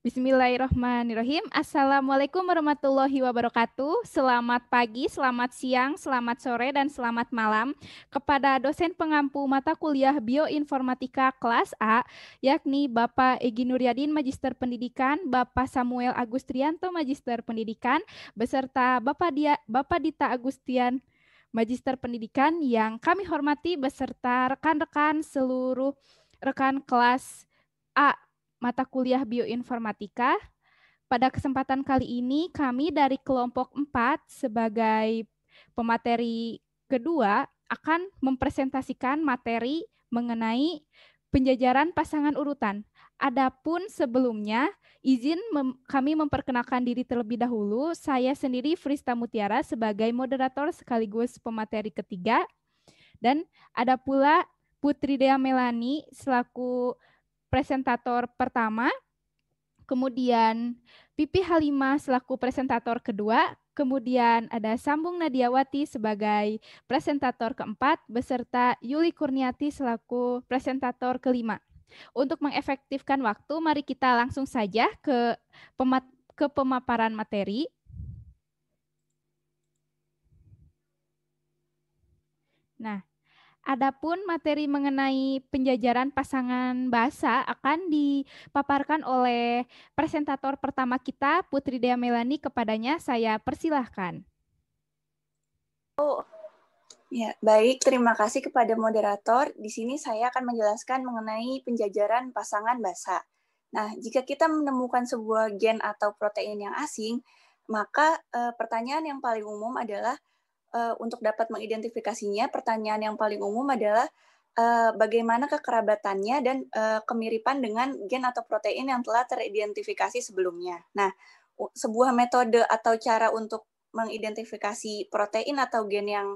Bismillahirrahmanirrahim. Assalamualaikum warahmatullahi wabarakatuh. Selamat pagi, selamat siang, selamat sore, dan selamat malam kepada dosen pengampu mata kuliah Bioinformatika kelas A, yakni Bapak Egi Nuryadin, Magister Pendidikan, Bapak Samuel Agustrianto, Magister Pendidikan, beserta Bapak Dita Agustian, Magister Pendidikan yang kami hormati beserta rekan-rekan seluruh rekan kelas A mata kuliah bioinformatika. Pada kesempatan kali ini kami dari kelompok 4 sebagai pemateri kedua akan mempresentasikan materi mengenai penjajaran pasangan urutan. Adapun sebelumnya, kami memperkenalkan diri terlebih dahulu. Saya sendiri Frista Mutiara sebagai moderator sekaligus pemateri ketiga. Dan ada pula Putri Dea Melani selaku presentator pertama, kemudian Pipi Halimah selaku presentator kedua, kemudian ada Sambung Nadiawati sebagai presentator keempat, beserta Yuli Kurniati selaku presentator kelima. Untuk mengefektifkan waktu, mari kita langsung saja ke pemaparan materi. Nah, adapun materi mengenai penjajaran pasangan bahasa akan dipaparkan oleh presentator pertama kita, Putri Dea Melani. Kepadanya saya persilahkan. Ya, baik. Terima kasih kepada moderator. Di sini saya akan menjelaskan mengenai penjajaran pasangan basa. Nah, jika kita menemukan sebuah gen atau protein yang asing, maka pertanyaan yang paling umum adalah untuk dapat mengidentifikasinya, pertanyaan yang paling umum adalah bagaimana kekerabatannya dan kemiripan dengan gen atau protein yang telah teridentifikasi sebelumnya. Nah, sebuah metode atau cara untuk mengidentifikasi protein atau gen yang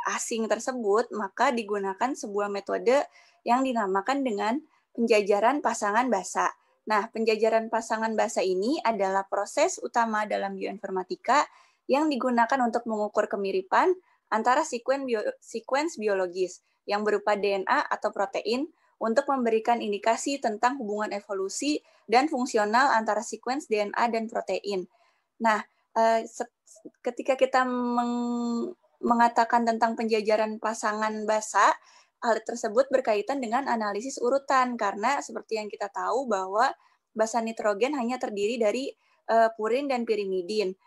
asing tersebut, maka digunakan sebuah metode yang dinamakan dengan penjajaran pasangan basa. Nah, penjajaran pasangan basa ini adalah proses utama dalam bioinformatika yang digunakan untuk mengukur kemiripan antara sekuens biologis yang berupa DNA atau protein untuk memberikan indikasi tentang hubungan evolusi dan fungsional antara sekuens DNA dan protein. Nah, ketika kita mengatakan tentang penjajaran pasangan basa, hal tersebut berkaitan dengan analisis urutan, karena seperti yang kita tahu bahwa basa nitrogen hanya terdiri dari purin dan pirimidin.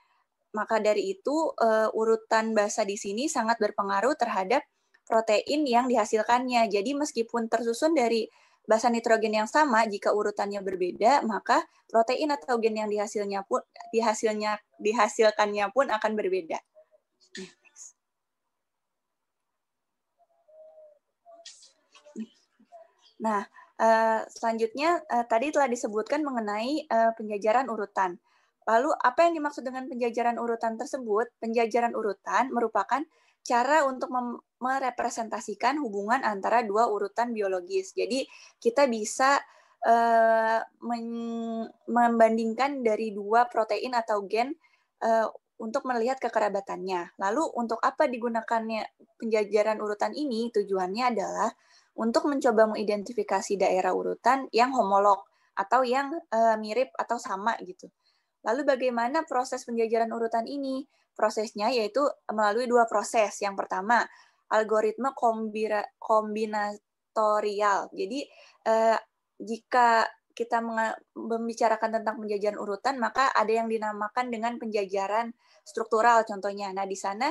Maka dari itu, urutan basa di sini sangat berpengaruh terhadap protein yang dihasilkannya. Jadi meskipun tersusun dari basa nitrogen yang sama, jika urutannya berbeda, maka protein atau gen yang dihasilkannya pun akan berbeda. Nah, selanjutnya tadi telah disebutkan mengenai penjajaran urutan. Lalu apa yang dimaksud dengan penjajaran urutan tersebut? Penjajaran urutan merupakan cara untuk merepresentasikan hubungan antara dua urutan biologis. Jadi kita bisa membandingkan dari dua protein atau gen untuk melihat kekerabatannya. Lalu untuk apa digunakannya penjajaran urutan ini? Tujuannya adalah untuk mencoba mengidentifikasi daerah urutan yang homolog atau yang mirip atau sama gitu. Lalu bagaimana proses penjajaran urutan ini? Prosesnya yaitu melalui dua proses. Yang pertama, algoritma kombinatorial. Jadi jika kita membicarakan tentang penjajaran urutan, maka ada yang dinamakan dengan penjajaran struktural contohnya. Nah, di sana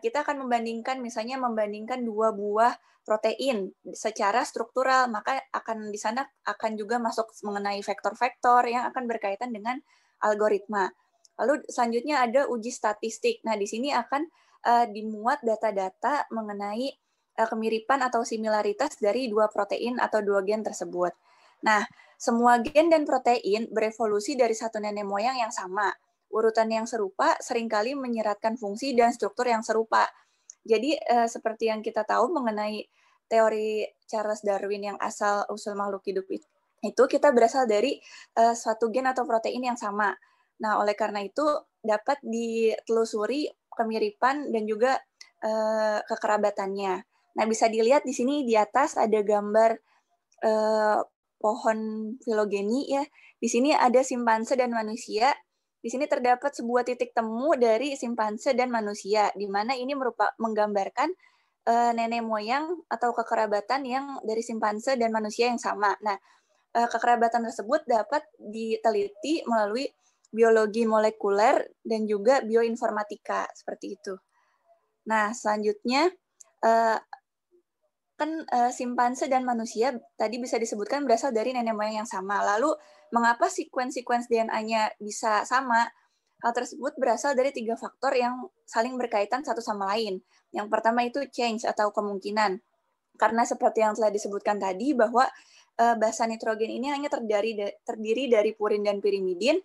kita akan membandingkan dua buah protein secara struktural, maka di sana akan juga masuk mengenai vektor-vektor yang akan berkaitan dengan algoritma. Lalu selanjutnya ada uji statistik. Nah, di sini akan dimuat data-data mengenai kemiripan atau similaritas dari dua protein atau dua gen tersebut. Nah, semua gen dan protein berevolusi dari satu nenek moyang yang sama. Urutan yang serupa seringkali menyeratkan fungsi dan struktur yang serupa. Jadi, seperti yang kita tahu mengenai teori Charles Darwin yang asal-usul makhluk hidup itu kita berasal dari suatu gen atau protein yang sama. Nah, oleh karena itu dapat ditelusuri kemiripan dan juga kekerabatannya. Nah, bisa dilihat di sini di atas ada gambar pohon filogeni ya. Di sini ada simpanse dan manusia. Di sini terdapat sebuah titik temu dari simpanse dan manusia, di mana ini menggambarkan nenek moyang atau kekerabatan yang dari simpanse dan manusia yang sama. Nah, kekerabatan tersebut dapat diteliti melalui biologi molekuler dan juga bioinformatika, seperti itu. Nah, selanjutnya kan simpanse dan manusia tadi bisa disebutkan berasal dari nenek moyang yang sama. Lalu, mengapa sekuens-sekuens DNA-nya bisa sama? Hal tersebut berasal dari 3 faktor yang saling berkaitan satu sama lain. Yang pertama itu change atau kemungkinan. Karena seperti yang telah disebutkan tadi, bahwa basa nitrogen ini hanya terdiri dari purin dan pirimidin,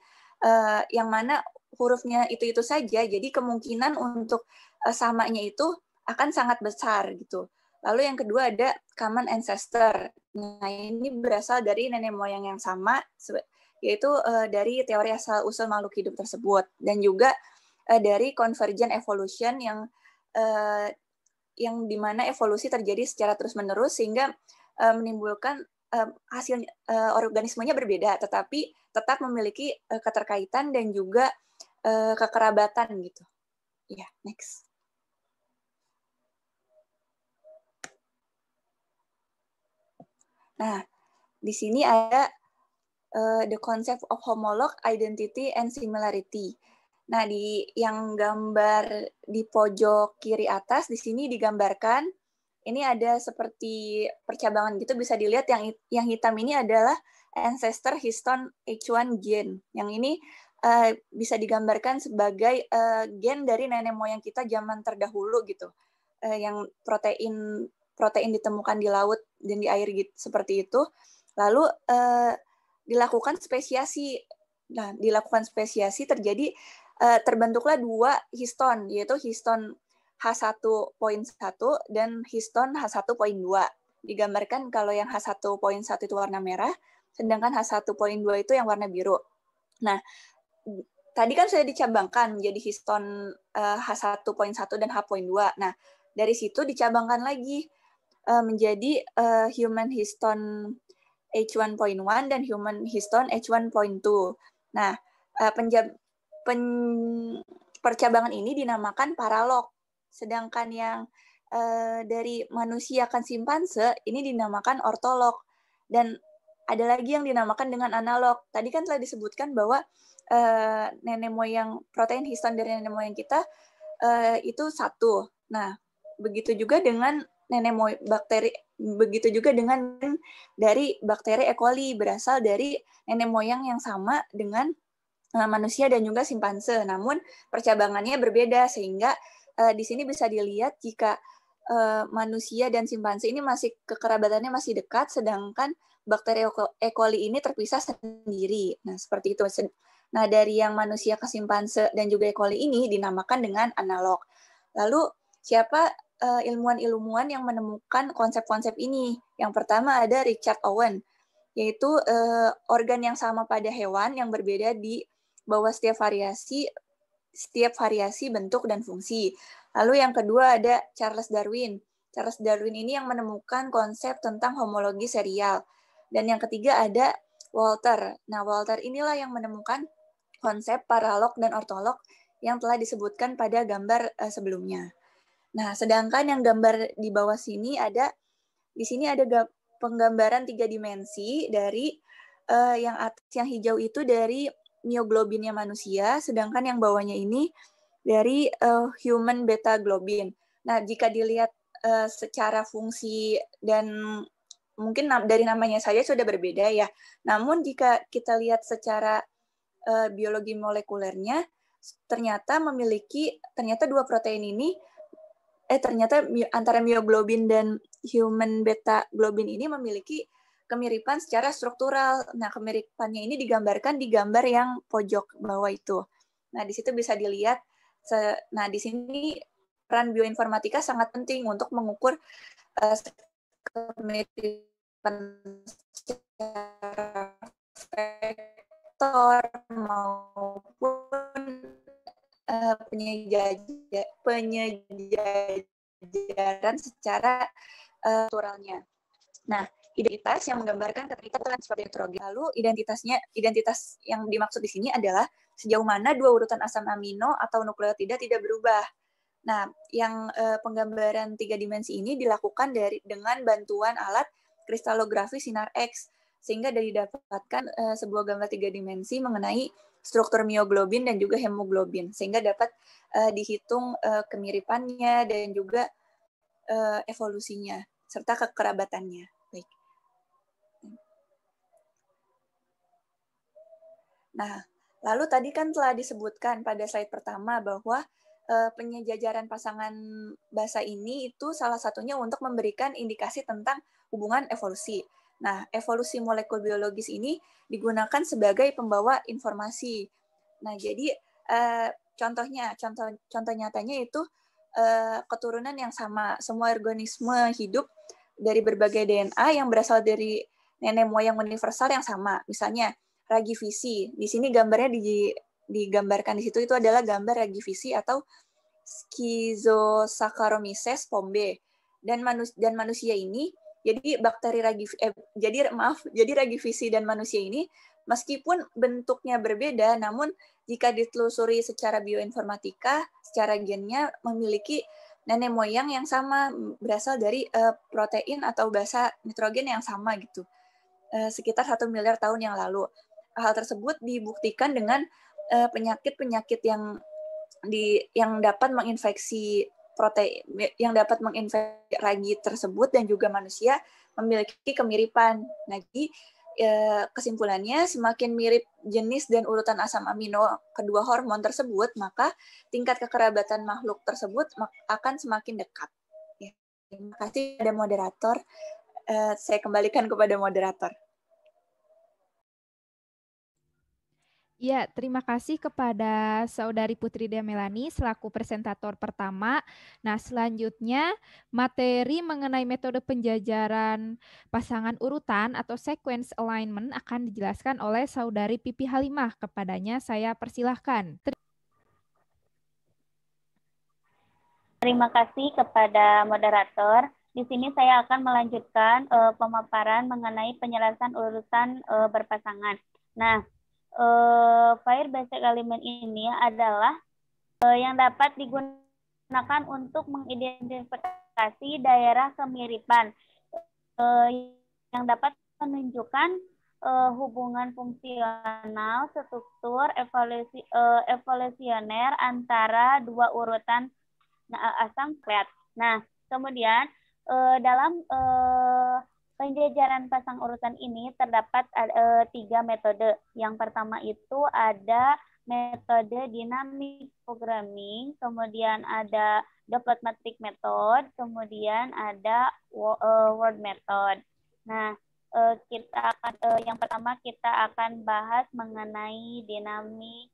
yang mana hurufnya itu-itu saja, jadi kemungkinan untuk samanya itu akan sangat besar gitu. Lalu yang kedua ada common ancestor. Nah, ini berasal dari nenek moyang yang sama, yaitu dari teori asal-usul makhluk hidup tersebut. Dan juga dari convergent evolution yang dimana evolusi terjadi secara terus-menerus sehingga menimbulkan hasil organismenya berbeda, tetapi tetap memiliki keterkaitan dan juga kekerabatan gitu. Ya, next. Nah, di sini ada the concept of homolog, identity, and similarity. Nah, di yang gambar di pojok kiri atas, di sini digambarkan, ini ada seperti percabangan gitu, bisa dilihat yang hitam ini adalah ancestor histone H1 gene. Yang ini bisa digambarkan sebagai gen dari nenek moyang kita zaman terdahulu gitu. Yang protein ditemukan di laut dan di air gitu, seperti itu. Lalu dilakukan spesiasi. Nah, dilakukan spesiasi terjadi terbentuklah 2 histon, yaitu histon H1.1 dan histon H1.2. Digambarkan kalau yang H1.1 itu warna merah, sedangkan H1.2 itu yang warna biru. Nah, tadi kan sudah dicabangkan menjadi histon H1.1 dan H.2. Nah, dari situ dicabangkan lagi menjadi human histon H1.1 dan human histon H1.2. Nah, percabangan ini dinamakan paralog. Sedangkan yang dari manusia ke simpanse ini dinamakan ortolog. Dan ada lagi yang dinamakan dengan analog. Tadi kan telah disebutkan bahwa nenek moyang protein histon dari nenek moyang kita itu satu. Nah, begitu juga dengan begitu juga dengan dari bakteri E. coli, berasal dari nenek moyang yang sama dengan manusia dan juga simpanse. Namun percabangannya berbeda, sehingga di sini bisa dilihat jika manusia dan simpanse ini masih kekerabatannya masih dekat, sedangkan bakteri E. coli ini terpisah sendiri. Nah, seperti itu. Nah, dari yang manusia ke simpanse dan juga E. coli ini dinamakan dengan analog. Lalu, siapa ilmuwan-ilmuwan yang menemukan konsep-konsep ini? Yang pertama ada Richard Owen, yaitu organ yang sama pada hewan yang berbeda di bawah setiap variasi bentuk dan fungsi. Lalu yang kedua ada Charles Darwin. Charles Darwin ini yang menemukan konsep tentang homologi serial. Dan yang ketiga ada Walter. Nah, Walter inilah yang menemukan konsep paralog dan ortolog yang telah disebutkan pada gambar sebelumnya. Nah, sedangkan yang gambar di bawah sini di sini ada penggambaran 3 dimensi dari yang hijau itu dari mioglobinnya manusia, sedangkan yang bawahnya ini dari human beta globin. Nah, jika dilihat secara fungsi dan mungkin dari namanya saja sudah berbeda ya. Namun jika kita lihat secara biologi molekulernya, ternyata 2 protein ini ternyata antara mioglobin dan human beta globin ini memiliki kemiripan secara struktural. Nah, kemiripannya ini digambarkan di gambar yang pojok bawah itu. Nah, di situ bisa dilihat. Nah, di sini peran bioinformatika sangat penting untuk mengukur kemiripan secara vektor maupun penyejajaran secara strukturalnya. Nah, identitas yang menggambarkan keterikatan suatu nitrogen. Lalu identitas yang dimaksud di sini adalah sejauh mana dua urutan asam amino atau nukleotida tidak berubah. Nah, yang penggambaran 3 dimensi ini dilakukan dengan bantuan alat kristalografi sinar X, sehingga didapatkan sebuah gambar 3 dimensi mengenai struktur mioglobin dan juga hemoglobin, sehingga dapat dihitung kemiripannya dan juga evolusinya, serta kekerabatannya. Baik. Nah, lalu tadi kan telah disebutkan pada slide pertama bahwa penyejajaran pasangan basa ini itu salah satunya untuk memberikan indikasi tentang hubungan evolusi. Nah, evolusi molekul biologis ini digunakan sebagai pembawa informasi. Nah, jadi contoh nyatanya itu keturunan yang sama. Semua organisme hidup dari berbagai DNA yang berasal dari nenek moyang universal yang sama. Misalnya ragivisi. Di sini gambarnya digambarkan di situ itu adalah gambar ragivisi atau Schizosaccharomyces pombe. Dan manusia ini jadi ragivisi dan manusia ini meskipun bentuknya berbeda, namun jika ditelusuri secara bioinformatika, secara gennya memiliki nenek moyang yang sama, berasal dari protein atau basa nitrogen yang sama gitu, sekitar 1 miliar tahun yang lalu. Hal tersebut dibuktikan dengan penyakit-penyakit yang dapat menginfeksi protein, yang dapat menginfeksi ragi tersebut, dan juga manusia memiliki kemiripan. Nah, jadi kesimpulannya semakin mirip jenis dan urutan asam amino kedua hormon tersebut, maka tingkat kekerabatan makhluk tersebut akan semakin dekat. Ya. Terima kasih kepada moderator. Saya kembalikan kepada moderator. Ya, terima kasih kepada Saudari Putri Demelani selaku presentator pertama. Nah, selanjutnya materi mengenai metode penjajaran pasangan urutan atau sequence alignment akan dijelaskan oleh Saudari Pipi Halimah. Kepadanya saya persilahkan. Terima kasih kepada moderator. Di sini saya akan melanjutkan pemaparan mengenai penjelasan urutan berpasangan. Nah, Pair Basic Element ini adalah yang dapat digunakan untuk mengidentifikasi daerah kemiripan yang dapat menunjukkan hubungan fungsional struktur evolusioner antara dua urutan asam nukleat. Nah, kemudian dalam penjajaran pasang urutan ini terdapat 3 metode. Yang pertama itu ada metode dynamic programming, kemudian ada doplet matrix method, kemudian ada word method. Nah, yang pertama kita akan bahas mengenai dynamic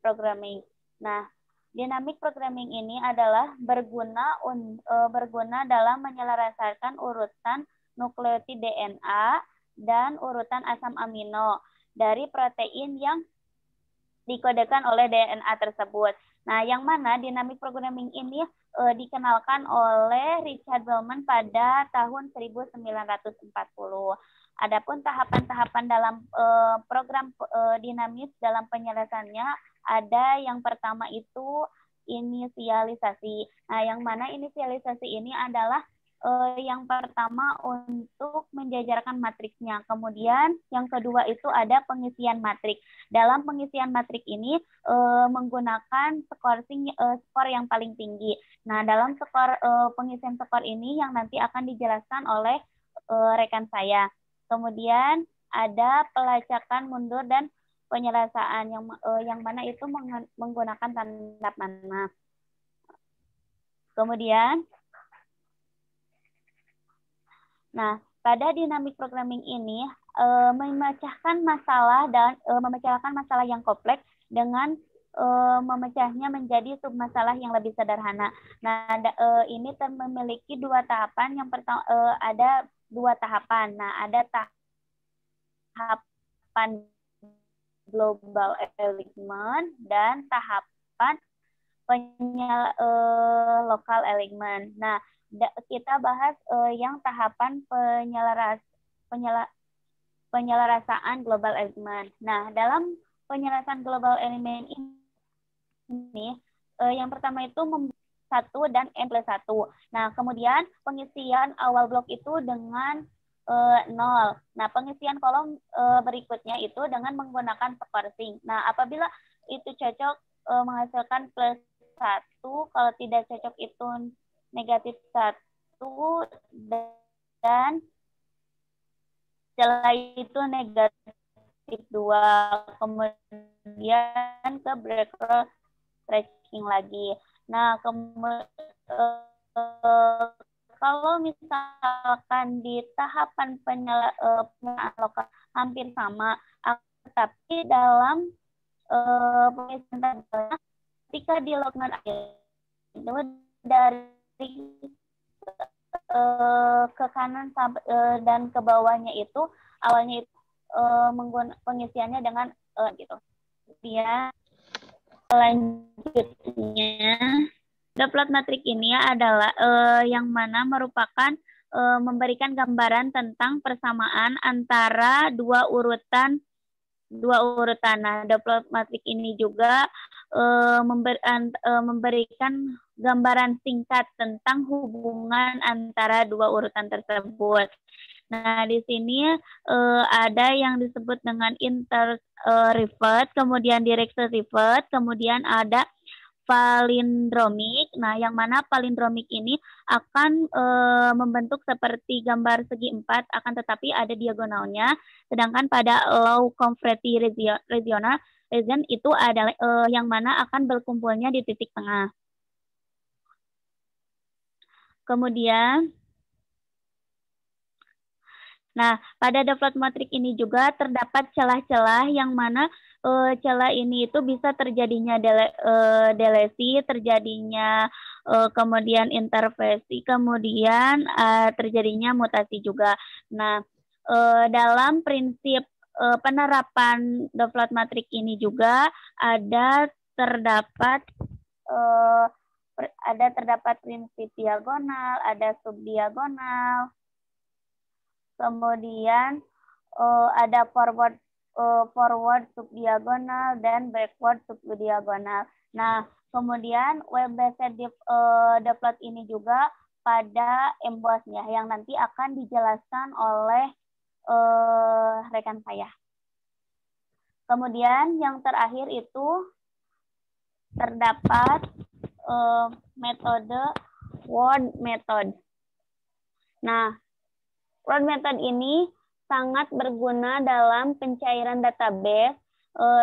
programming. Nah, dynamic programming ini adalah berguna dalam menyelaraskan urutan nukleotid DNA dan urutan asam amino dari protein yang dikodekan oleh DNA tersebut. Nah, yang mana dynamic programming ini dikenalkan oleh Richard Bellman pada tahun 1940. Adapun tahapan-tahapan dalam program dinamis dalam penyelesaiannya ada yang pertama itu inisialisasi. Nah, yang mana inisialisasi ini adalah yang pertama untuk menjajarkan matriksnya. Kemudian yang kedua itu ada pengisian matriks. Dalam pengisian matriks ini menggunakan skor yang paling tinggi. Nah, dalam pengisian skor ini yang nanti akan dijelaskan oleh rekan saya. Kemudian ada pelacakan mundur dan penyelesaian yang mana itu menggunakan tanda panah. Kemudian, nah, pada dynamic programming ini memecahkan masalah yang kompleks dengan memecahnya menjadi submasalah yang lebih sederhana. Nah, ini memiliki 2 tahapan. Yang pertama ada 2 tahapan. Nah, ada tahapan global alignment dan tahapan local alignment. Nah, kita bahas yang tahapan penyelesaian global alignment. Nah, dalam penyelesaian global alignment ini, yang pertama itu 1 dan N+1. Nah, kemudian pengisian awal blok itu dengan 0. Nah, pengisian kolom berikutnya itu dengan menggunakan parsing. Nah, apabila itu cocok menghasilkan +1, kalau tidak cocok itu -1, dan setelah itu -2. Kemudian ke breaker stretching lagi. Nah, kalau misalkan di tahapan penyaluran hampir sama, tapi dalam pengisian ketika dilakukan itu dari ke kanan dan ke bawahnya itu awalnya itu menggunakan pengisiannya dengan gitu. Kemudian selanjutnya doplet matrik ini adalah yang mana merupakan memberikan gambaran tentang persamaan antara dua urutan. Nah, doplet matrik ini juga memberikan gambaran singkat tentang hubungan antara dua urutan tersebut. Nah, di sini ada yang disebut dengan inter-revert, kemudian direct revert, kemudian ada palindromik. Nah, yang mana palindromik ini akan membentuk seperti gambar segi 4, akan tetapi ada diagonalnya. Sedangkan pada low confidence region itu adalah yang mana akan berkumpulnya di titik tengah. Kemudian, nah, pada doplet matrik ini juga terdapat celah-celah yang mana celah ini itu bisa terjadinya delesi, terjadinya kemudian intervensi, kemudian terjadinya mutasi juga. Nah, dalam prinsip penerapan doplet matrik ini juga terdapat prinsip diagonal, ada subdiagonal. Kemudian ada forward subdiagonal dan backward subdiagonal. Nah, kemudian web-based doplet ini juga pada embossnya yang nanti akan dijelaskan oleh rekan saya. Kemudian yang terakhir itu terdapat metode word method. Nah, word method ini sangat berguna dalam pencairan database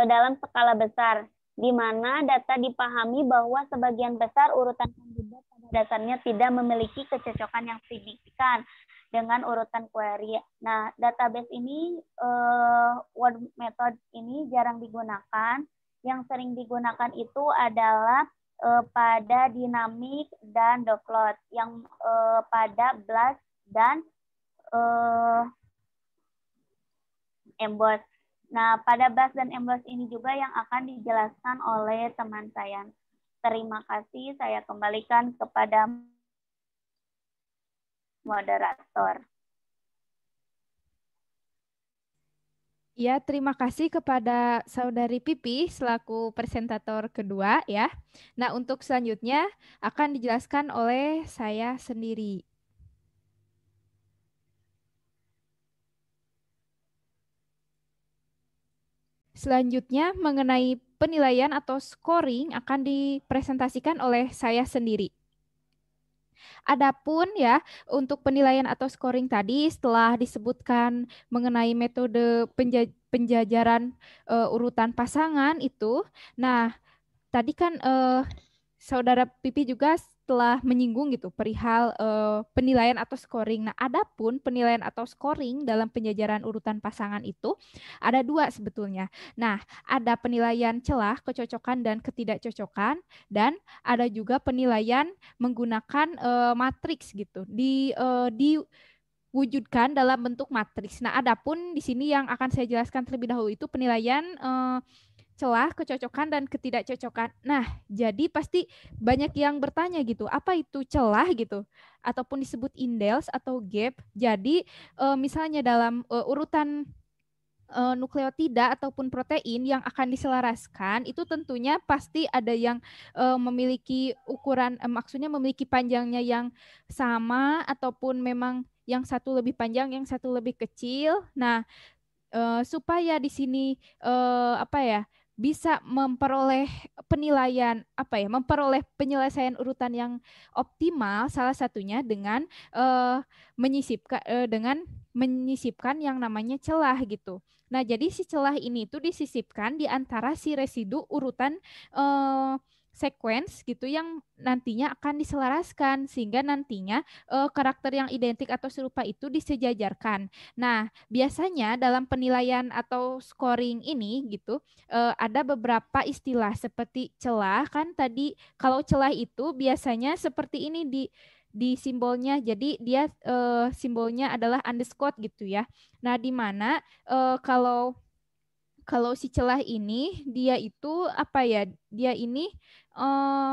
dalam skala besar, di mana data dipahami bahwa sebagian besar urutan kandidat pada dasarnya tidak memiliki kecocokan yang signifikan dengan urutan query. Nah, database ini, word method ini jarang digunakan. Yang sering digunakan itu adalah pada dynamic dan doplet, yang pada blast dan emboss. Nah, pada blast dan emboss ini juga yang akan dijelaskan oleh teman saya. Terima kasih, saya kembalikan kepada moderator. Ya, terima kasih kepada Saudari Pipi selaku presentator kedua ya. Nah, untuk selanjutnya akan dijelaskan oleh saya sendiri. Selanjutnya mengenai penilaian atau scoring akan dipresentasikan oleh saya sendiri. Adapun ya untuk penilaian atau scoring tadi setelah disebutkan mengenai metode penjajaran urutan pasangan itu, nah tadi kan Saudara Pipi juga telah menyinggung gitu perihal penilaian atau scoring. Nah, adapun penilaian atau scoring dalam penjajaran urutan pasangan itu ada dua sebetulnya. Nah, ada penilaian celah, kecocokan dan ketidakcocokan, dan ada juga penilaian menggunakan matriks gitu. Diwujudkan dalam bentuk matriks. Nah, adapun di sini yang akan saya jelaskan terlebih dahulu itu penilaian celah, kecocokan, dan ketidakcocokan. Nah, jadi pasti banyak yang bertanya gitu, apa itu celah gitu, ataupun disebut indels atau gap. Jadi misalnya dalam urutan nukleotida ataupun protein yang akan diselaraskan itu tentunya pasti ada yang memiliki ukuran, maksudnya memiliki panjangnya yang sama ataupun memang yang satu lebih panjang, yang satu lebih kecil. Nah, supaya di sini apa ya bisa memperoleh penilaian apa ya memperoleh penyelesaian urutan yang optimal, salah satunya dengan menyisipkan yang namanya celah gitu. Nah, jadi si celah ini tuh disisipkan di antara si residu urutan eh, sequence gitu yang nantinya akan diselaraskan sehingga nantinya karakter yang identik atau serupa itu disejajarkan. Nah, biasanya dalam penilaian atau scoring ini gitu ada beberapa istilah seperti celah kan tadi. Kalau celah itu biasanya seperti ini di simbolnya. Jadi dia simbolnya adalah underscore gitu ya. Nah, di mana kalau kalau si celah ini dia itu apa ya? Dia ini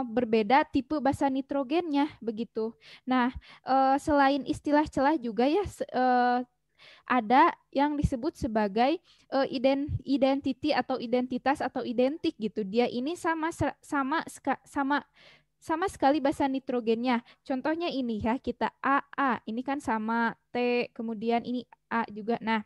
berbeda tipe basa nitrogennya begitu. Nah, selain istilah celah juga ya ada yang disebut sebagai identity atau identitas atau identik gitu. Dia ini sama sekali basa nitrogennya. Contohnya ini ya, kita AA, ini kan sama T, kemudian ini A juga. Nah,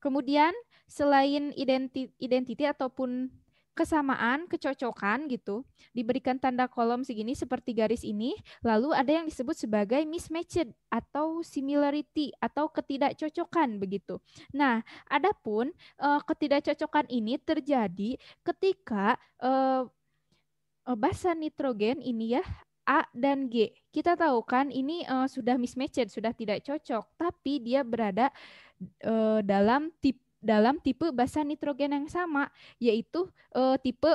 kemudian selain identity ataupun kesamaan, kecocokan gitu, diberikan tanda kolom segini seperti garis ini, lalu ada yang disebut sebagai mismatched atau similarity atau ketidakcocokan begitu. Nah, adapun ketidakcocokan ini terjadi ketika basa nitrogen ini ya A dan G. Kita tahu kan ini sudah mismatched, sudah tidak cocok, tapi dia berada dalam tipe basa nitrogen yang sama, yaitu tipe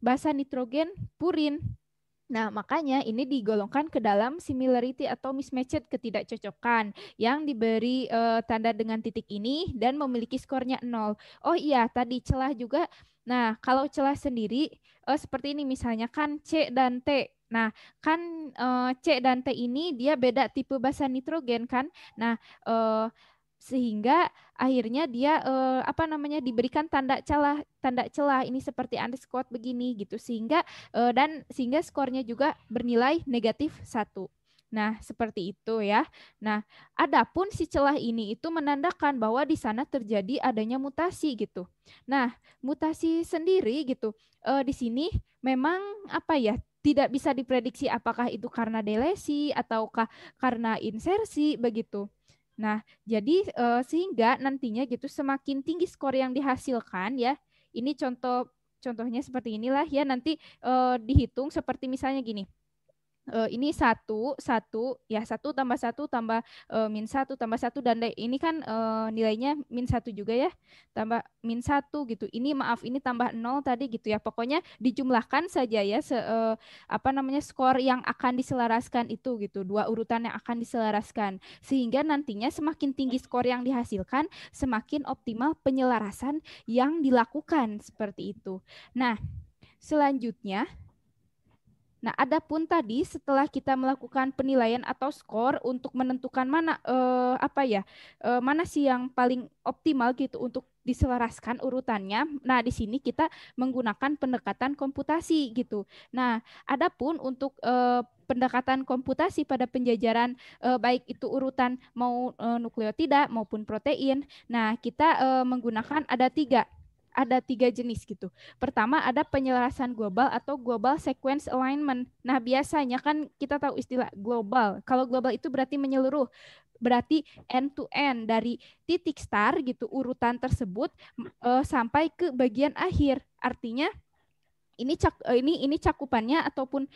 basa nitrogen purin. Nah, makanya ini digolongkan ke dalam similarity atau mismatched ketidakcocokan yang diberi tanda dengan titik ini dan memiliki skornya 0. Oh iya, tadi celah juga. Nah, kalau celah sendiri seperti ini misalnya kan C dan T. Nah, kan C dan T ini dia beda tipe basa nitrogen kan. Nah, sehingga akhirnya dia apa namanya diberikan tanda celah ini seperti underscore begini gitu sehingga skornya juga bernilai -1. Nah, seperti itu ya. Nah, adapun si celah ini itu menandakan bahwa di sana terjadi adanya mutasi gitu. Nah, mutasi sendiri gitu di sini memang apa ya tidak bisa diprediksi apakah itu karena delesi ataukah karena insersi begitu. Nah, jadi sehingga nantinya gitu semakin tinggi skor yang dihasilkan ya. Ini contohnya seperti inilah ya nanti dihitung seperti misalnya gini. Ini satu tambah satu tambah -1 tambah satu dan ini kan nilainya -1 juga ya tambah -1 gitu. Ini maaf ini tambah 0 tadi gitu ya. Pokoknya dijumlahkan saja ya apa namanya skor yang akan diselaraskan itu gitu. Dua urutan yang akan diselaraskan sehingga nantinya semakin tinggi skor yang dihasilkan semakin optimal penyelarasan yang dilakukan seperti itu. Nah, selanjutnya adapun tadi setelah kita melakukan penilaian atau skor untuk menentukan mana mana sih yang paling optimal gitu untuk diselaraskan urutannya. Nah, di sini kita menggunakan pendekatan komputasi gitu. Nah, adapun untuk pendekatan komputasi pada penjajaran baik itu urutan mau nukleotida maupun protein. Nah, kita menggunakan ada tiga jenis gitu. Pertama ada penyelarasan global atau global sequence alignment. Nah, biasanya kan kita tahu istilah global. Kalau global itu berarti menyeluruh, berarti end to end dari titik start gitu urutan tersebut sampai ke bagian akhir. Artinya ini cakupannya ataupun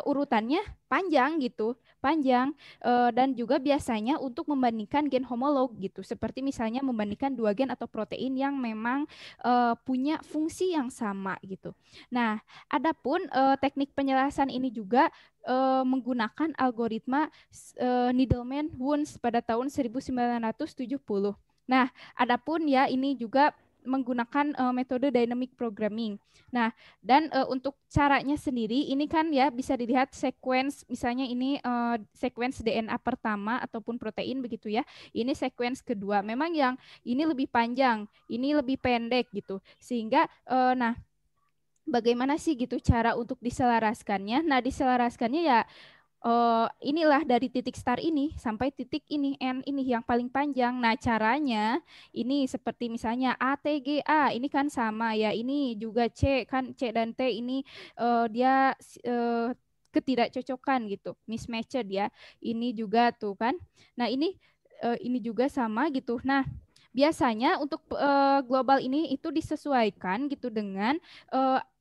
urutannya panjang gitu, panjang dan juga biasanya untuk membandingkan gen homolog gitu, seperti misalnya membandingkan dua gen atau protein yang memang punya fungsi yang sama gitu. Nah, adapun teknik penyelarasan ini juga menggunakan algoritma Needleman-Wunsch pada tahun 1970. Nah, adapun ya ini juga menggunakan metode dynamic programming. Nah, dan untuk caranya sendiri ini kan ya bisa dilihat sequence, misalnya ini sequence DNA pertama ataupun protein begitu ya. Ini sequence kedua. Memang yang ini lebih panjang, ini lebih pendek gitu. Sehingga nah, bagaimana sih gitu cara untuk diselaraskannya? Nah, diselaraskannya ya inilah dari titik start ini sampai titik ini N ini yang paling panjang. Nah, caranya ini seperti misalnya A, T, G, A. Ini kan sama ya. Ini juga C kan C dan T ini dia ketidakcocokan gitu, mismatched ya. Ini juga tuh kan. Nah, ini juga sama gitu. Nah, biasanya untuk global ini itu disesuaikan gitu dengan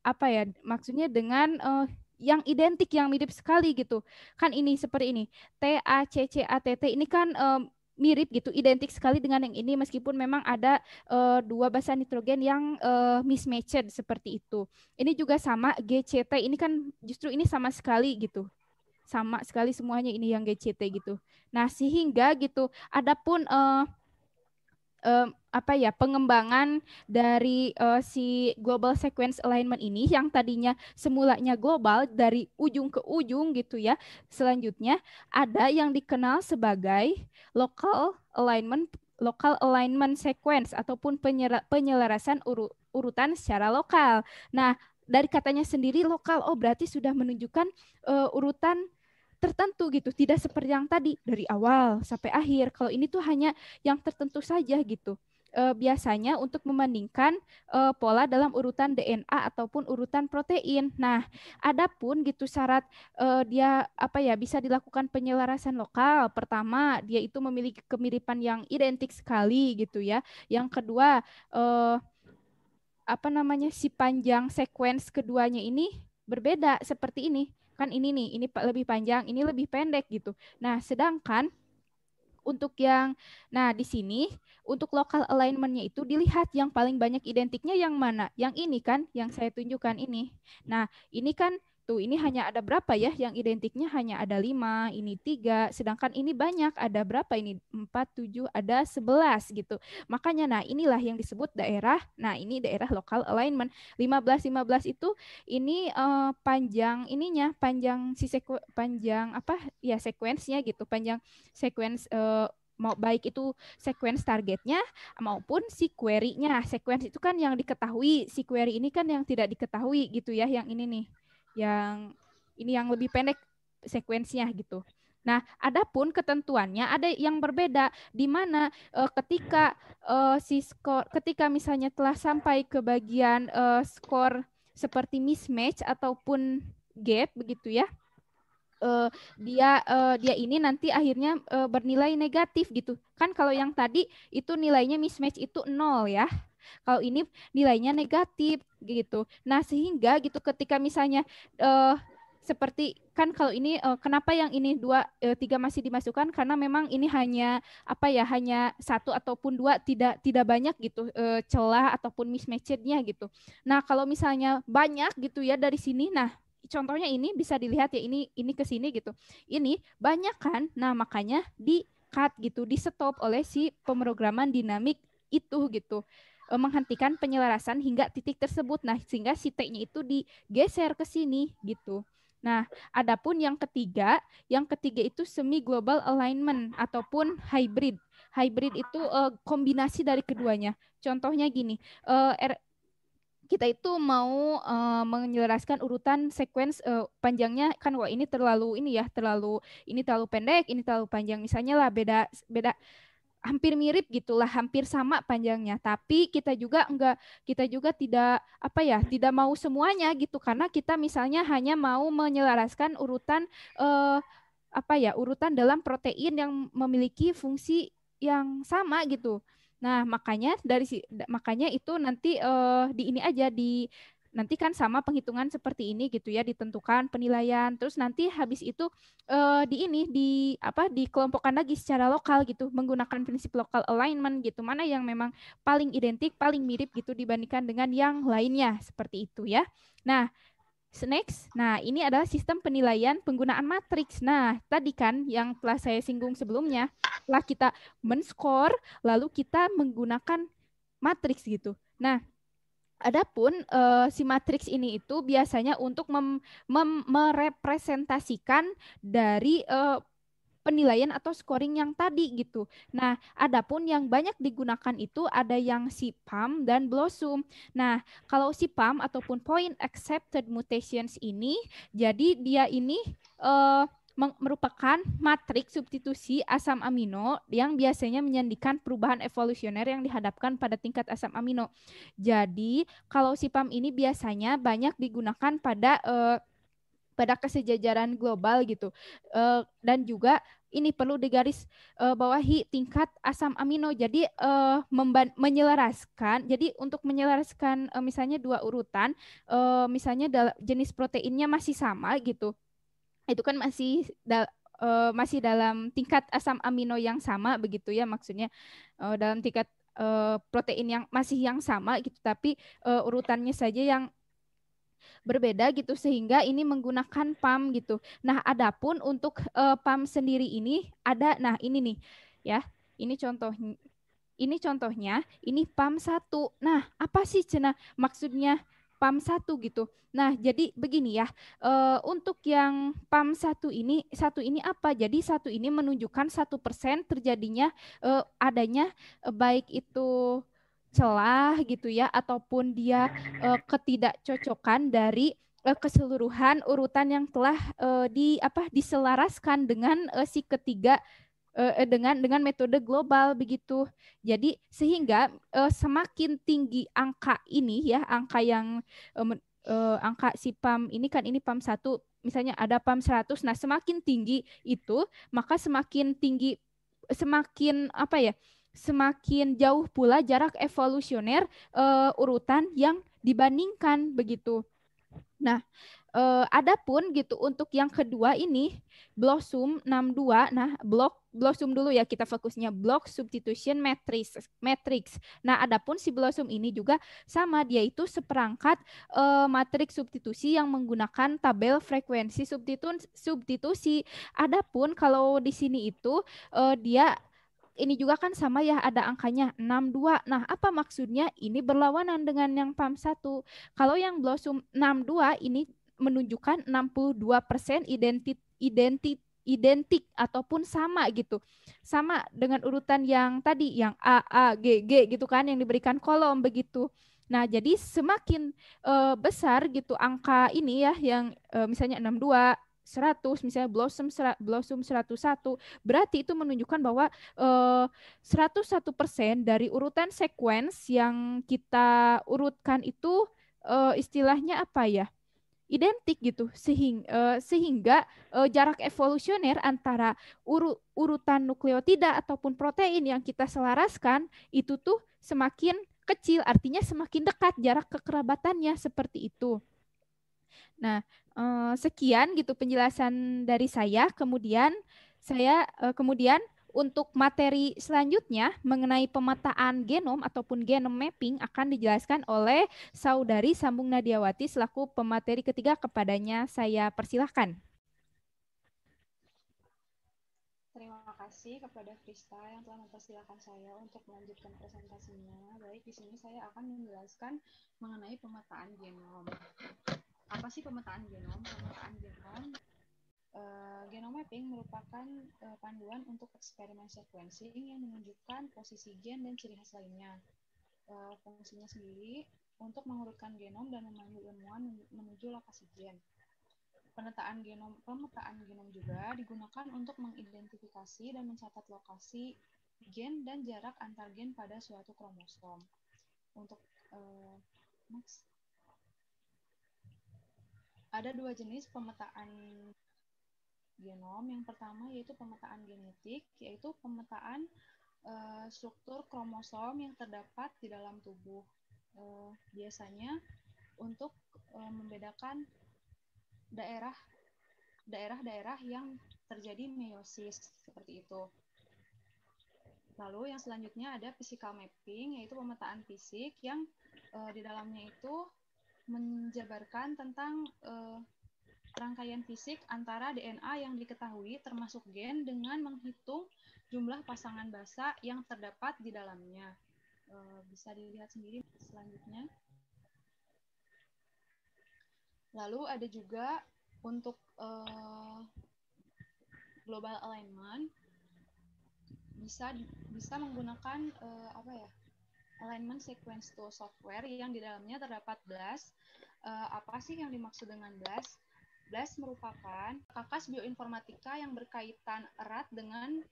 apa ya? Maksudnya dengan yang identik, yang mirip sekali gitu. Kan ini seperti ini. T A C C A T T ini kan mirip gitu, identik sekali dengan yang ini meskipun memang ada dua basa nitrogen yang mismatched seperti itu. Ini juga sama GCT ini kan justru ini sama sekali gitu. Sama sekali semuanya ini yang GCT gitu. Nah, sehingga gitu adapun apa ya pengembangan dari si global sequence alignment ini yang tadinya semulanya global dari ujung ke ujung gitu ya. Selanjutnya ada yang dikenal sebagai local alignment sequence ataupun penyelarasan urutan secara lokal. Nah, dari katanya sendiri lokal, oh berarti sudah menunjukkan urutan tertentu gitu, tidak seperti yang tadi dari awal sampai akhir. Kalau ini tuh hanya yang tertentu saja gitu. Biasanya untuk membandingkan pola dalam urutan DNA ataupun urutan protein. Nah, adapun gitu syarat dia apa ya bisa dilakukan penyelarasan lokal. Pertama, dia itu memiliki kemiripan yang identik sekali gitu ya. Yang kedua, apa namanya si panjang sequence keduanya ini berbeda seperti ini. Kan ini nih, ini lebih panjang, ini lebih pendek gitu. Nah, sedangkan untuk yang, nah di sini untuk local alignment-nya itu dilihat yang paling banyak identiknya yang mana? Yang ini kan, yang saya tunjukkan ini. Nah, ini kan tuh ini hanya ada berapa ya? Yang identiknya hanya ada 5, ini 3, sedangkan ini banyak, ada berapa ini? 4, 7, ada 11 gitu. Makanya nah inilah yang disebut daerah, nah ini daerah local alignment. 15 itu ini panjang ininya, panjang panjang apa ya sekuensnya gitu, panjang sequence mau baik itu sequence targetnya maupun si query-nya. Sequence itu kan yang diketahui, si query ini kan yang tidak diketahui gitu ya, yang ini nih. Yang ini yang lebih pendek sekuensinya gitu. Nah, adapun ketentuannya ada yang berbeda di mana ketika ketika misalnya telah sampai ke bagian skor seperti mismatch ataupun gap begitu ya, dia ini nanti akhirnya bernilai negatif gitu. Kan kalau yang tadi itu nilainya mismatch itu 0 ya. Kalau ini nilainya negatif gitu. Nah, sehingga gitu ketika misalnya seperti kan kalau ini kenapa yang ini 2 3 masih dimasukkan karena memang ini hanya apa ya hanya 1 ataupun 2 tidak banyak gitu celah ataupun mismatch-nya gitu. Nah, kalau misalnya banyak gitu ya dari sini, nah contohnya ini bisa dilihat ya ini ke sini gitu. Ini banyak kan. Nah, makanya di cut gitu, di stop oleh si pemrograman dinamik itu gitu. Menghentikan penyelarasan hingga titik tersebut. Nah, sehingga si T-nya itu digeser ke sini gitu. Nah, adapun yang ketiga itu semi global alignment ataupun hybrid. Hybrid itu kombinasi dari keduanya. Contohnya gini, kita itu mau menyelaraskan urutan sequence panjangnya kan wah ini terlalu ini ya terlalu pendek ini terlalu panjang misalnya lah beda hampir mirip gitulah hampir sama panjangnya tapi kita juga tidak apa ya tidak mau semuanya gitu karena kita misalnya hanya mau menyelaraskan urutan apa ya urutan dalam protein yang memiliki fungsi yang sama gitu. Nah, makanya itu nanti di ini aja nanti kan sama penghitungan seperti ini gitu ya ditentukan penilaian terus nanti habis itu di apa dikelompokkan lagi secara lokal gitu menggunakan prinsip local alignment gitu mana yang memang paling identik paling mirip gitu dibandingkan dengan yang lainnya seperti itu ya. Nah, next, nah ini adalah sistem penilaian penggunaan matriks. Nah, tadi kan yang telah saya singgung sebelumnya, setelah kita men-score, lalu kita menggunakan matriks gitu. Nah, adapun si matriks ini itu biasanya untuk merepresentasikan dari penilaian atau scoring yang tadi gitu. Nah, adapun yang banyak digunakan itu ada yang SIPAM dan BLOSUM. Nah, kalau SIPAM ataupun Point Accepted Mutations ini, jadi dia ini eh, merupakan matriks substitusi asam amino yang biasanya menyandikan perubahan evolusioner yang dihadapkan pada tingkat asam amino. Jadi, kalau SIPAM ini biasanya banyak digunakan pada kesejajaran global gitu. Dan juga ini perlu digaris bawahi tingkat asam amino. Jadi menyelaraskan. Jadi untuk menyelaraskan misalnya dua urutan, misalnya jenis proteinnya masih sama gitu. Itu kan masih dalam tingkat asam amino yang sama begitu ya maksudnya dalam tingkat protein yang masih yang sama gitu tapi urutannya saja yang berbeda gitu sehingga ini menggunakan PAM gitu. Nah, adapun untuk PAM sendiri ini ada nah ini nih ya. Ini contohnya ini PAM 1. Nah, apa sih Cena maksudnya PAM 1 gitu. Nah, jadi begini ya. Untuk yang PAM satu ini apa? Jadi satu ini menunjukkan 1% terjadinya adanya baik itu celah gitu ya ataupun dia ketidakcocokan dari keseluruhan urutan yang telah diselaraskan dengan si ketiga dengan metode global begitu. Jadi sehingga semakin tinggi angka ini ya, angka yang angka si PAM ini kan ini PAM 1 misalnya ada PAM 100. Nah, semakin tinggi itu maka semakin tinggi semakin apa ya? Semakin jauh pula jarak evolusioner urutan yang dibandingkan begitu. Nah, adapun gitu untuk yang kedua ini Blossom 62. Nah, Blossom dulu ya kita fokusnya block substitution matrix. Nah, adapun si Blossom ini juga sama dia itu seperangkat matriks substitusi yang menggunakan tabel frekuensi substitusi. Adapun kalau di sini itu dia ini juga kan sama ya ada angkanya 62. Nah, apa maksudnya? Ini berlawanan dengan yang PAM 1. Kalau yang Blossom 62 ini menunjukkan 62% identik ataupun sama gitu. Sama dengan urutan yang tadi yang A A G G gitu kan yang diberikan kolom begitu. Nah, jadi semakin besar gitu angka ini ya yang misalnya 62 100 misalnya Blossom 101 berarti itu menunjukkan bahwa 101% dari urutan sequence yang kita urutkan itu istilahnya apa ya? Identik gitu sehingga jarak evolusioner antara urutan nukleotida ataupun protein yang kita selaraskan itu tuh semakin kecil artinya semakin dekat jarak kekerabatannya seperti itu. Nah, sekian gitu penjelasan dari saya. Kemudian untuk materi selanjutnya mengenai pemetaan genom ataupun genome mapping akan dijelaskan oleh Saudari Sambung Nadiawati selaku pemateri ketiga kepadanya saya persilahkan. Terima kasih kepada Krista yang telah mempersilahkan saya untuk melanjutkan presentasinya. Baik, di sini saya akan menjelaskan mengenai pemetaan genom. Apa sih pemetaan genom? Pemetaan genom genome mapping merupakan panduan untuk eksperimen sequencing yang menunjukkan posisi gen dan ciri khas lainnya. Fungsinya sendiri untuk mengurutkan genom dan memandu ilmuwan menuju lokasi gen. Pemetaan genom juga digunakan untuk mengidentifikasi dan mencatat lokasi gen dan jarak antar gen pada suatu kromosom. Untuk next. Ada dua jenis pemetaan genom. Yang pertama yaitu pemetaan genetik, yaitu pemetaan struktur kromosom yang terdapat di dalam tubuh. Biasanya untuk membedakan daerah-daerah yang terjadi meiosis seperti itu. Lalu yang selanjutnya ada physical mapping, yaitu pemetaan fisik yang di dalamnya itu menjabarkan tentang rangkaian fisik antara DNA yang diketahui termasuk gen dengan menghitung jumlah pasangan basa yang terdapat di dalamnya. Bisa dilihat sendiri selanjutnya. Lalu ada juga untuk global alignment bisa menggunakan alignment sequence tool software yang di dalamnya terdapat BLAST. Apa sih yang dimaksud dengan BLAST? BLAST merupakan kakas bioinformatika yang berkaitan erat dengan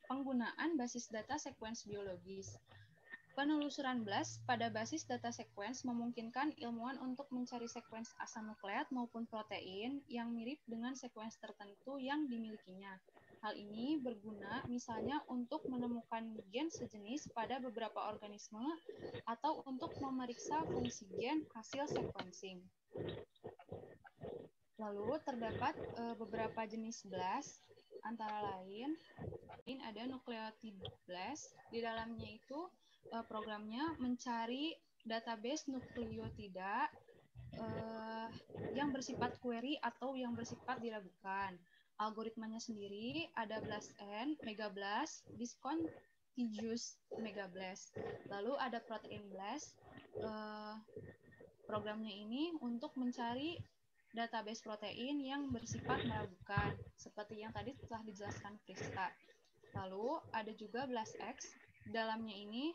penggunaan basis data sequence biologis. Penelusuran BLAST pada basis data sequence memungkinkan ilmuwan untuk mencari sequence asam nukleat maupun protein yang mirip dengan sequence tertentu yang dimilikinya. Hal ini berguna misalnya untuk menemukan gen sejenis pada beberapa organisme atau untuk memeriksa fungsi gen hasil sequencing. Lalu terdapat beberapa jenis BLAST, antara lain ada nucleotide BLAST. Di dalamnya itu programnya mencari database nukleotida yang bersifat query atau yang bersifat diragukan. Algoritmanya sendiri ada BLAST-N, MegaBLAST, Discontinuous MegaBLAST. Lalu ada Protein BLAST. Programnya ini untuk mencari database protein yang bersifat meragukan, seperti yang tadi telah dijelaskan Krista. Lalu ada juga BLAST-X. Dalamnya ini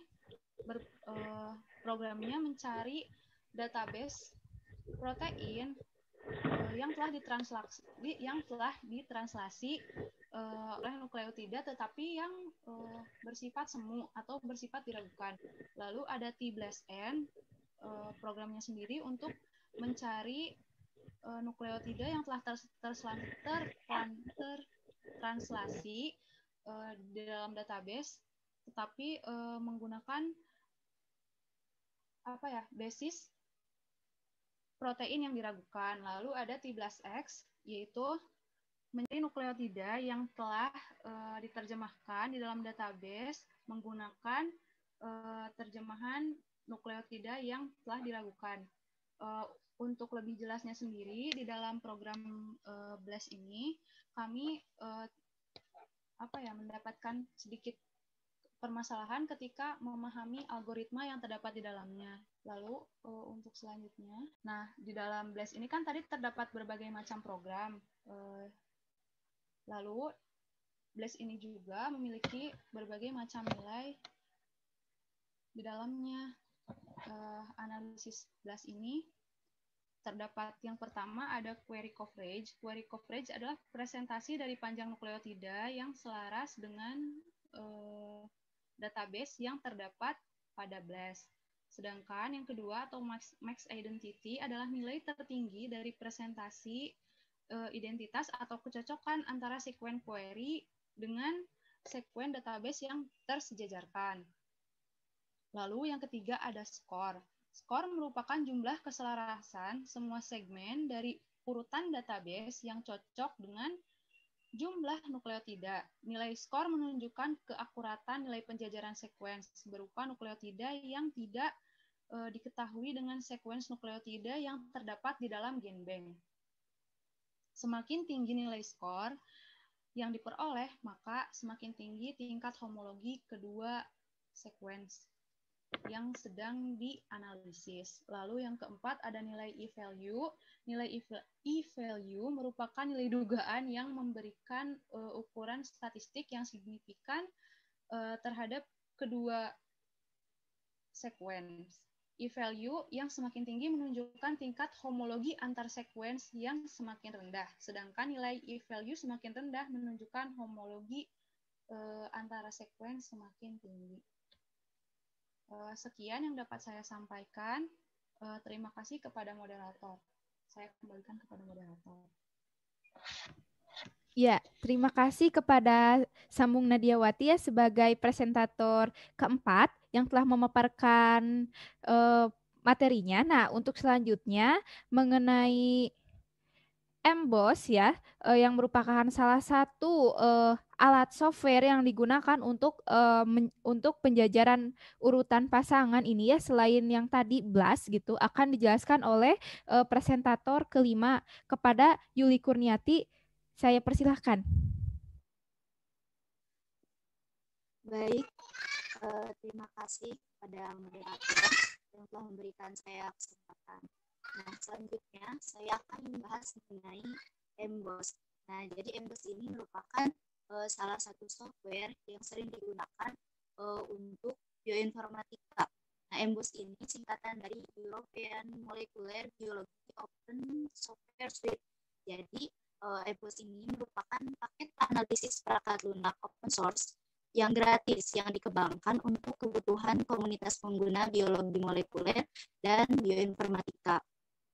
programnya mencari database protein yang telah ditranslasi oleh nukleotida tetapi yang bersifat semu atau bersifat diragukan. Lalu ada T-BLAST-N, programnya sendiri untuk mencari nukleotida yang telah tertranslasi di dalam database tetapi menggunakan basis protein yang diragukan. Lalu ada T-BLAST-X, yaitu mencari nukleotida yang telah diterjemahkan di dalam database menggunakan terjemahan nukleotida yang telah diragukan. Untuk lebih jelasnya sendiri, di dalam program BLAST ini, kami mendapatkan sedikit permasalahan ketika memahami algoritma yang terdapat di dalamnya. Lalu untuk selanjutnya, nah di dalam BLAST ini kan tadi terdapat berbagai macam program. Lalu BLAST ini juga memiliki berbagai macam nilai di dalamnya. Analisis BLAST ini terdapat yang pertama ada query coverage. Query coverage adalah presentasi dari panjang nukleotida yang selaras dengan database yang terdapat pada BLAST. Sedangkan yang kedua atau max identity adalah nilai tertinggi dari presentasi identitas atau kecocokan antara sekuen query dengan sekuen database yang tersejajarkan. Lalu yang ketiga ada score. Skor merupakan jumlah keselarasan semua segmen dari urutan database yang cocok dengan jumlah nukleotida. Nilai skor menunjukkan keakuratan nilai penjajaran sekuens berupa nukleotida yang tidak diketahui dengan sekuens nukleotida yang terdapat di dalam genbank. Semakin tinggi nilai skor yang diperoleh, maka semakin tinggi tingkat homologi kedua sekuens yang sedang dianalisis. Lalu yang keempat ada nilai e-value. Nilai e-value merupakan nilai dugaan yang memberikan ukuran statistik yang signifikan terhadap kedua sekuens. E-value yang semakin tinggi menunjukkan tingkat homologi antar sekuens yang semakin rendah, sedangkan nilai e-value semakin rendah menunjukkan homologi antara sekuens semakin tinggi. Sekian yang dapat saya sampaikan. Terima kasih kepada moderator. Saya kembalikan kepada moderator. Ya, terima kasih kepada Sambung Nadiawati ya sebagai presentator keempat yang telah memaparkan materinya. Nah, untuk selanjutnya mengenai MBOS ya, yang merupakan salah satu alat software yang digunakan untuk penjajaran urutan pasangan ini ya, selain yang tadi BLAST gitu, akan dijelaskan oleh presentator kelima kepada Yuli Kurniati. Saya persilahkan. Baik, terima kasih kepada moderator yang telah memberikan saya kesempatan. Nah, selanjutnya saya akan membahas mengenai Emboss. Nah, jadi Emboss ini merupakan salah satu software yang sering digunakan untuk bioinformatika. Nah, Emboss ini singkatan dari European Molecular Biology Open Software Suite. Jadi, Emboss ini merupakan paket analisis perangkat lunak open source yang gratis yang dikembangkan untuk kebutuhan komunitas pengguna biologi molekuler dan bioinformatika.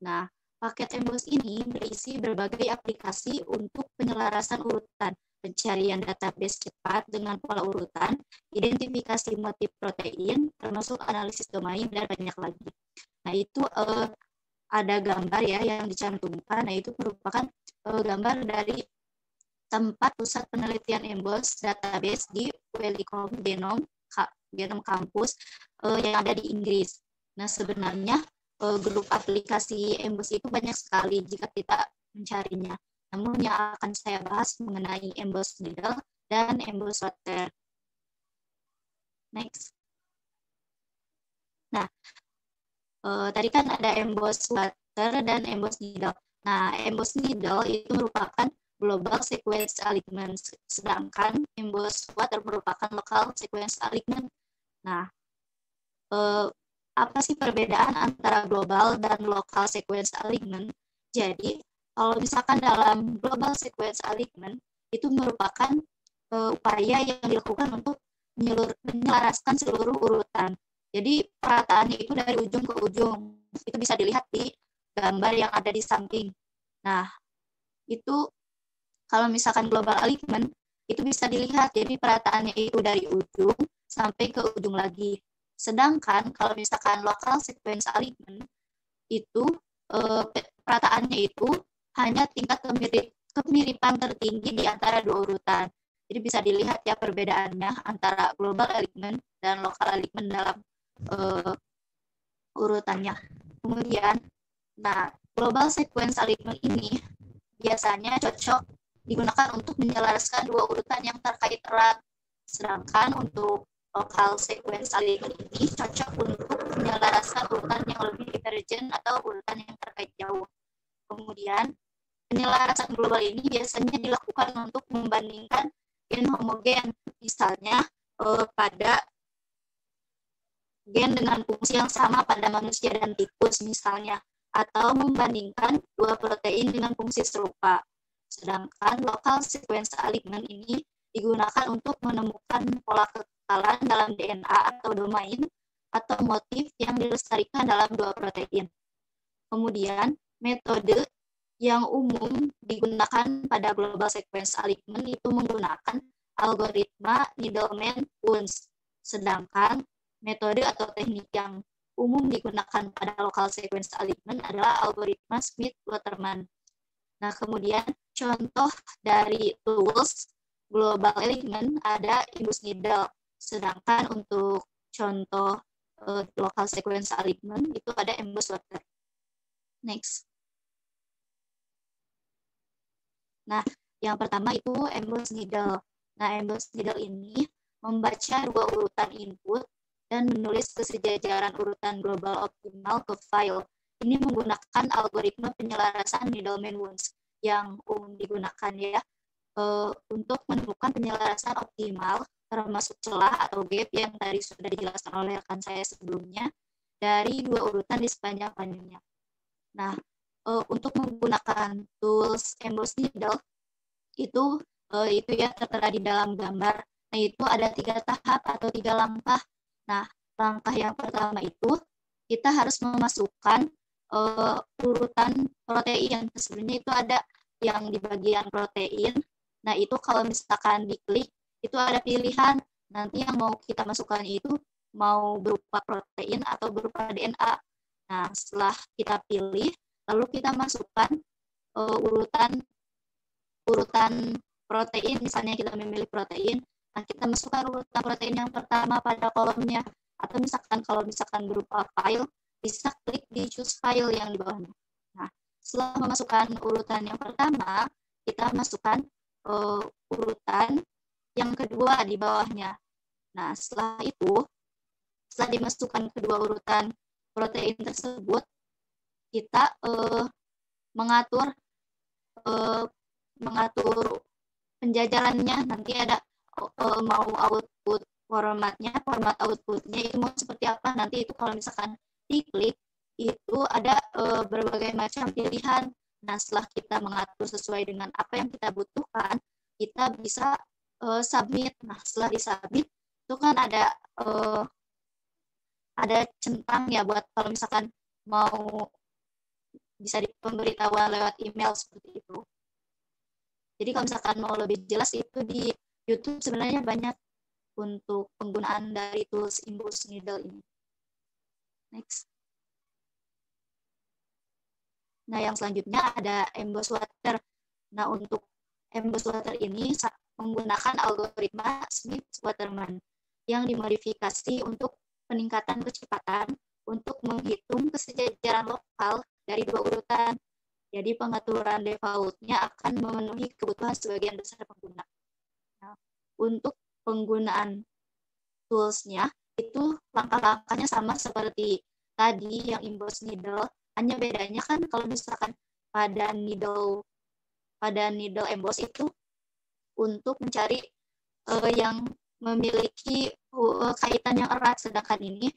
Nah, paket Emboss ini berisi berbagai aplikasi untuk penyelarasan urutan, pencarian database cepat dengan pola urutan, identifikasi motif protein, termasuk analisis domain, dan banyak lagi. Nah, itu ada gambar ya yang dicantumkan. Nah, itu merupakan gambar dari tempat pusat penelitian Emboss database di Wellcome Genome Campus yang ada di Inggris. Nah, sebenarnya grup aplikasi Emboss itu banyak sekali jika kita mencarinya. Namun yang akan saya bahas mengenai Emboss Needle dan Emboss Water. Next. Nah, tadi kan ada Emboss Water dan Emboss Needle. Nah, Emboss Needle itu merupakan global sequence alignment, sedangkan Emboss Water merupakan local sequence alignment. Nah, apa sih perbedaan antara global dan local sequence alignment? Jadi, kalau misalkan dalam global sequence alignment, itu merupakan upaya yang dilakukan untuk menyelaraskan seluruh urutan. Jadi, perataannya itu dari ujung ke ujung. Itu bisa dilihat di gambar yang ada di samping. Nah, itu kalau misalkan global alignment, itu bisa dilihat, jadi perataannya itu dari ujung sampai ke ujung lagi. Sedangkan kalau misalkan local sequence alignment, itu perataannya itu hanya tingkat kemiripan tertinggi di antara dua urutan. Jadi bisa dilihat ya perbedaannya antara global alignment dan local alignment dalam urutannya. Kemudian, nah, global sequence alignment ini biasanya cocok digunakan untuk menyelaraskan dua urutan yang terkait erat. Sedangkan untuk local sequence alignment ini cocok untuk menyelaraskan urutan yang lebih divergen atau urutan yang terkait jauh. Kemudian, penyelarasan global ini biasanya dilakukan untuk membandingkan gen homogen, misalnya pada gen dengan fungsi yang sama pada manusia dan tikus misalnya, atau membandingkan dua protein dengan fungsi serupa. Sedangkan local sequence alignment ini digunakan untuk menemukan pola kekekalan dalam DNA atau domain atau motif yang dilestarikan dalam dua protein. Kemudian, metode yang umum digunakan pada global sequence alignment itu menggunakan algoritma Needleman-Wunsch. Sedangkan metode atau teknik yang umum digunakan pada local sequence alignment adalah algoritma Smith-Waterman. Nah, kemudian contoh dari tools global alignment ada Emboss Needle. Sedangkan untuk contoh local sequence alignment itu ada Emboss Water. Next. Nah, yang pertama itu Emboss Needle. Nah, Emboss Needle ini membaca dua urutan input dan menulis kesejajaran urutan global optimal ke file. Ini menggunakan algoritma penyelarasan Needleman-Wunsch yang umum digunakan ya untuk menemukan penyelarasan optimal termasuk celah atau gap yang tadi sudah dijelaskan oleh rekan saya sebelumnya dari dua urutan di sepanjang panjangnya. Nah, untuk menggunakan tools Emboss Needle itu ya tertera di dalam gambar. Nah, itu ada 3 tahap atau 3 langkah. Nah, langkah yang pertama itu kita harus memasukkan urutan protein. Sebenarnya itu ada yang di bagian protein. Nah, itu kalau misalkan diklik, itu ada pilihan. Nanti yang mau kita masukkan itu mau berupa protein atau berupa DNA. Nah, setelah kita pilih, lalu kita masukkan urutan protein. Misalnya kita memilih protein, nah kita masukkan urutan protein yang pertama pada kolomnya. Atau misalkan kalau misalkan berupa file, bisa klik di choose file yang di bawahnya. Nah, setelah memasukkan urutan yang pertama, kita masukkan urutan yang kedua di bawahnya. Nah, setelah setelah dimasukkan kedua urutan protein tersebut, kita mengatur penjajarannya. Nanti ada mau output format outputnya itu mau seperti apa. Nanti itu kalau misalkan diklik itu ada berbagai macam pilihan. Nah, setelah kita mengatur sesuai dengan apa yang kita butuhkan, kita bisa submit. Nah, setelah disubmit itu kan ada centang ya buat kalau misalkan mau bisa dipemberitahuan lewat email seperti itu. Jadi kalau misalkan mau lebih jelas itu di YouTube sebenarnya banyak untuk penggunaan dari tools Emboss Needle ini. Next. Nah, yang selanjutnya ada Emboss Water. Nah, untuk Emboss Water ini menggunakan algoritma Smith-Waterman yang dimodifikasi untuk peningkatan kecepatan untuk menghitung kesejajaran lokal dari dua urutan. Jadi pengaturan default-nya akan memenuhi kebutuhan sebagian besar pengguna. Nah, untuk penggunaan tools-nya itu langkah-langkahnya sama seperti tadi yang Emboss Needle, hanya bedanya kan kalau misalkan pada needle emboss itu untuk mencari yang memiliki kaitan yang erat, sedangkan ini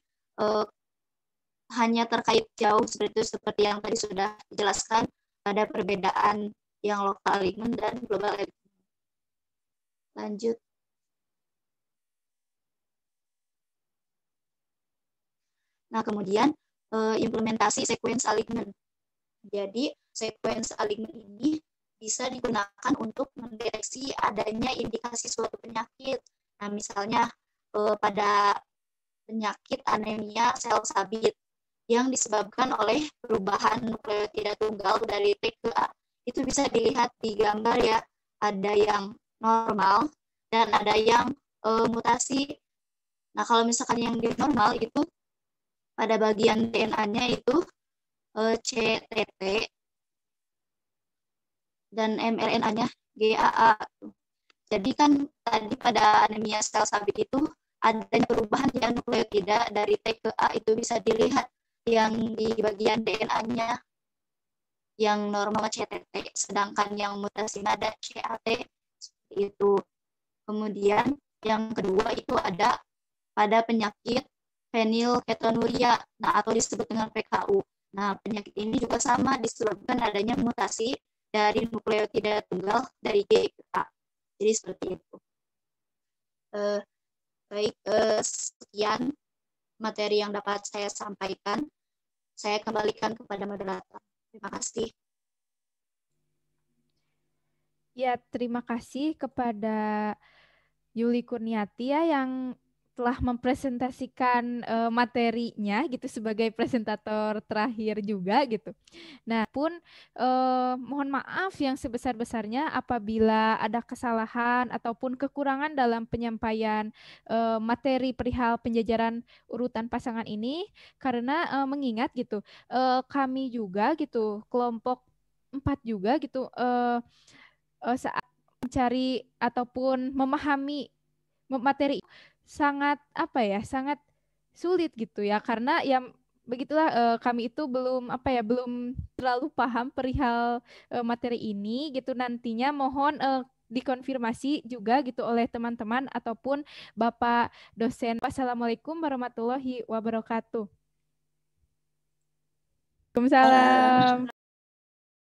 hanya terkait jauh seperti yang tadi sudah dijelaskan, ada perbedaan yang lokal alignment dan global alignment. Lanjut. Nah, kemudian implementasi sequence alignment. Jadi, sequence alignment ini bisa digunakan untuk mendeteksi adanya indikasi suatu penyakit. Nah, misalnya pada penyakit anemia sel sabit yang disebabkan oleh perubahan nukleotida tunggal dari T ke A. Itu bisa dilihat di gambar ya, ada yang normal dan ada yang mutasi. Nah, kalau misalkan yang di normal itu pada bagian DNA-nya itu CTT dan mRNA-nya GAA. Jadi kan tadi pada anemia sel sabit itu adanya perubahan di nukleotida dari T ke A, itu bisa dilihat yang di bagian DNA-nya yang normal CTT, sedangkan yang mutasi ada CAT, seperti itu. Kemudian yang kedua itu ada pada penyakit fenilketonuria, nah atau disebut dengan PKU. Nah, penyakit ini juga sama disebabkan adanya mutasi dari nukleotida tunggal dari G ke A. Jadi seperti itu. Baik, sekian materi yang dapat saya sampaikan. Saya kembalikan kepada moderator. Terima kasih. Ya, terima kasih kepada Yuli Kurniati ya yang telah mempresentasikan materinya gitu sebagai presentator terakhir juga gitu. Nah, pun mohon maaf yang sebesar-besarnya apabila ada kesalahan ataupun kekurangan dalam penyampaian materi perihal penjajaran urutan pasangan ini karena mengingat gitu kami juga gitu kelompok 4 juga gitu saat mencari ataupun memahami materi sangat apa ya sangat sulit gitu ya karena ya begitulah kami itu belum apa ya belum terlalu paham perihal materi ini gitu nantinya mohon dikonfirmasi juga gitu oleh teman-teman ataupun Bapak dosen. Wassalamualaikum warahmatullahi wabarakatuh. Waalaikumsalam.